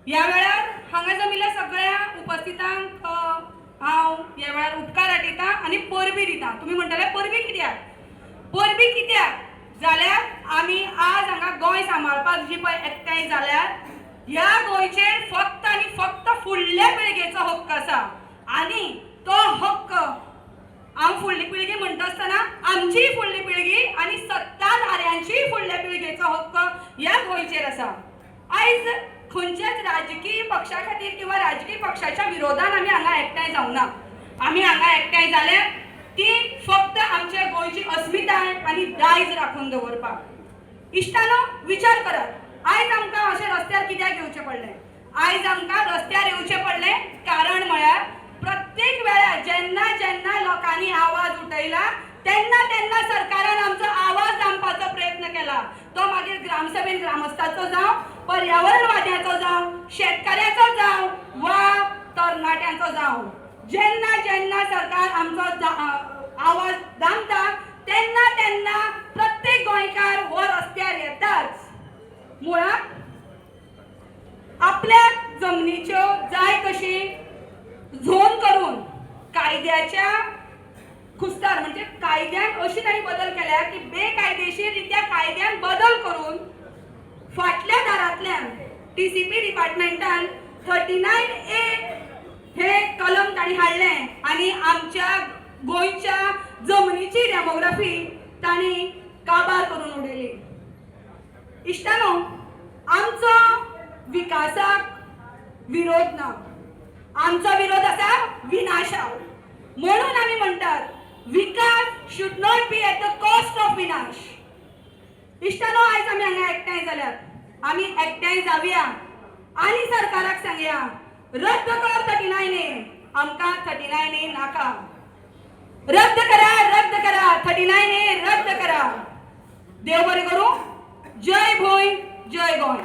या वेळार हांगा जमिल्ल्या सगळ्या उपस्थितांक हांव या वेळार उपकार आठयता आनी परबी दिता। तुम्ही म्हणटले परबी कित्याक? परबी कित्याक जाल्यार आमी आज हांगा गोंय सांबाळपाक जी पळय एकठांय जाल्यार ह्या गोंयचेर फक्त आनी फक्त फुडल्या पिळगेचो हक्क आसा आनी तो हक्क हांव फुडली पिळगी म्हणटा आसतना आमची फुडली पिळगी आनी सत्ताधाऱ्यांची फुडल्या पिळगेचो हक्क ह्या गोंयचेर आसा। आयज खंयच्याच राजकीय पक्षा खातीर किंवा राजकीय पक्षाच्या विरोधान आमी हांगा एकठांय जावना। आमी हांगा एकठांय जाल्यार ती फक्त आमच्या गोंयची अस्मिताय आनी दायज राखून दवरपाक। इश्टानो विचार करात, आयज आमकां अशें रस्त्यार कित्याक येवचें पडलें? आयज आमकां रस्त्यार येवचें पडलें कारण म्हळ्यार प्रत्येक वेळार जेन्ना जेन्ना लोकांनी आवाज उठयला तेन्ना तेन्ना सरकारान आमचो आवाज दामपाचो प्रयत्न केला। तो मागीर ग्रामसभेन ग्रामस्थाचो जावं, पर्यावरणवाद्याचो जावं, शेतकाऱ्याचो जावं वा तरणाट्यांचो जावं, जेन्ना जेन्ना सरकार आमचो आवाज दामता तेन्ना तेन्ना प्रत्येक गोंयकार हो रस्त्यार येताच। मुळात आपल्या जमनीच्यो जाय तशी झोन करून कायद्याच्या खुस्तार म्हणजे कायद्यान अशी तांणी बदल केल्या की बेकायदेशीररित्या कायद्यान बदल करून फाटल्या दारांतल्यान टीसीपी डिपार्टमेंटान 39A हे कलम तांणी हाडलें आनी आमच्या गोंयच्या जमनीची डेमोग्राफी तांणी काबार करून उडयली। इश्टानो, आमचो विकासाक विरोध ना, आमचो विरोध आसा विनाशाक। म्हणून आमी म्हणटात विकास should not be at the cost of विनाश। इश्टानो, आयज आमी हांगा एकठांय जाल्यात, आमी एकठांय जावया आनी सरकाराक सांगया रद्द कर 39A, आमकां 39A नाका। रद्द करा 39A रद्द करा। देव बरें करूं। जय भोय, जय गोंय।